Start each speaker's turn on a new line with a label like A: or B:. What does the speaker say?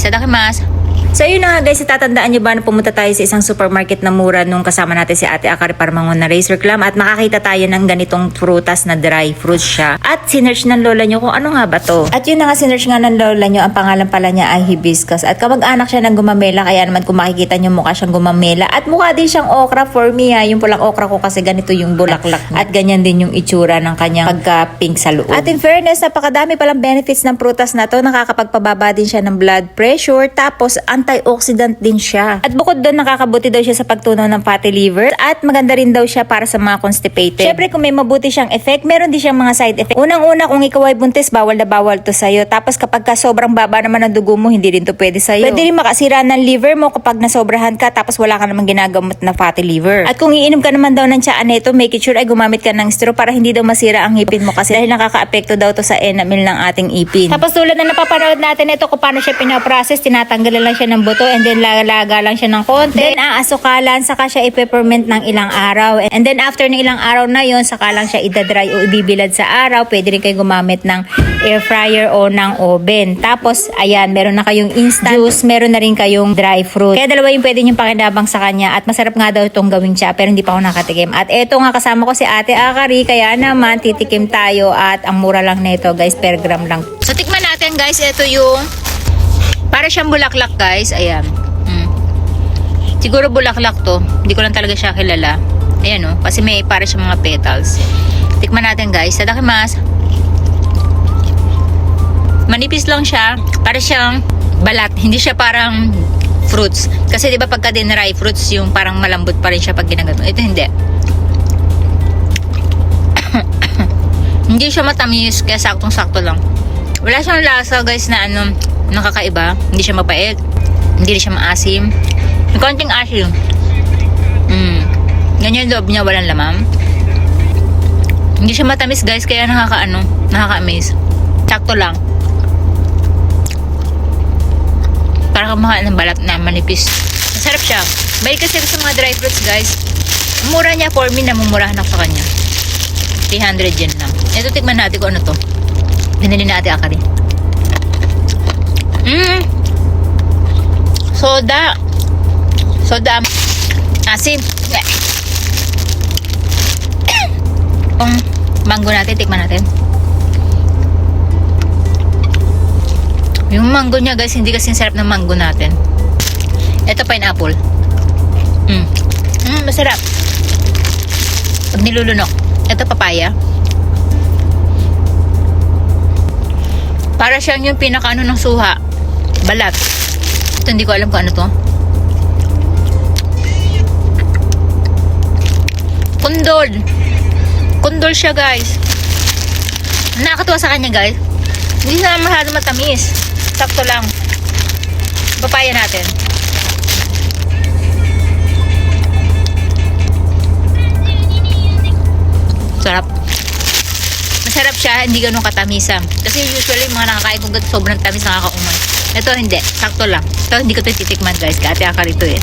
A: Itadakimasu.
B: So yun na nga guys, tatandaan nyo ba na pumunta tayo sa isang supermarket na mura nung kasama natin si Ate Akari para mangon na Razor Clam at makakita tayo ng ganitong prutas na dry fruits siya. At sinearch ng lola nyo kung ano nga ba to. At yun na nga, sinearch nga ng lola nyo, ang pangalan pala niya ay hibiscus. At kamag-anak siya ng gumamela, kaya naman kung makikita nyo mukha siyang gumamela. At mukha din siyang okra for me ha, yung pulang okra ko kasi ganito yung bulaklak. At ganyan din yung itsura ng kanyang pagka-pink sa loob. At in fairness, napakadami palang benefits ng prutas na to. Nakakapagpababa din siya ng blood pressure. Tapos antioxidant din siya. At bukod doon, nakakabuti daw siya sa pagtunaw ng fatty liver at maganda rin daw siya para sa mga constipated. Syempre, kung may mabuti siyang effect, meron din siyang mga side effect. Unang-una, kung ikaw ay buntis, bawal na bawal to sa'yo. Tapos kapag ka sobrang baba naman ng dugo mo, hindi rin to pwede sa'yo. Pwede rin makasira ng liver mo kapag nasobrahan ka tapos wala ka namang ginagamot na fatty liver. At kung iinom ka naman daw ng tsaa nito, make it sure ay gumamit ka ng straw para hindi daw masira ang ngipin mo kasi dahil nakaka-apekto daw to sa enamel ng ating ipin. Tapos tulad na napapanood natin ito kung paano siya pinaprocess, tinatanggalan lang siya ng buto and then lalaga lang siya ng konti. Then aasukalan, saka siya i-peppermint ng ilang araw. And then after ng ilang araw na yon, saka lang siya idadry o ibibilad sa araw. Pwede rin kayo gumamit ng air fryer o ng oven. Tapos ayan, meron na kayong instant juice, meron na rin kayong dry fruit. Kaya dalawa yung pwede nyo pakinabang sa kanya at masarap nga daw itong gawing siya pero hindi pa ako nakatikim. At eto nga kasama ko si Ate Akari, kaya naman titikim tayo at ang mura lang nito guys, per gram lang.
A: So tikman natin guys, ito yung para siyang bulaklak guys. Ayan. Siguro bulaklak to. Hindi ko lang talaga siya kilala. Ayan o. Kasi may para siyang mga petals. Tikman natin guys. Itadakimasu. Manipis lang siya. Para siyang balat. Hindi siya parang fruits. Kasi diba pagka dry fruits, yung parang malambot pa rin siya pag ginagat mo. Ito hindi. Hindi siya matamis. Kaya saktong-sakto lang. Wala siyang lasa guys na nakakaiba. Hindi siya mapait. Hindi siya maasim. May konting asim. Ganyan yung loob niya, walang lamang. Hindi siya matamis guys, kaya nakaka-amaze. Sakto lang. Para kamahaan ng balat na manipis. Masarap siya. Balik kasi sa mga dry fruits guys. Mura niya for me, namumurahan ako sa kanya. 300 yen lang. Ito, tikman natin kung ano to. Binili na Ate Akari. Soda. Asin. Yung mango natin, tikman natin. Yung mango niya guys, hindi kasi sarap ng mango natin. Ito pineapple. Masarap. Pag nilulunok. Ito papaya. Para siyang yung pinaka ng suha. Balat. Ito hindi ko alam kung ano to. Kundol siya guys. Nakakatuwa sa kanya guys. Hindi na masyado matamis. Sakto lang. Papaya natin. Sarap. Masarap siya, hindi ganun katamisan. Kasi usually mga nakakain kung sobrang tamis nakakaumay. Ito hindi, sakto lang. Ito hindi ko ito titikman guys. Ate Akari ito eh.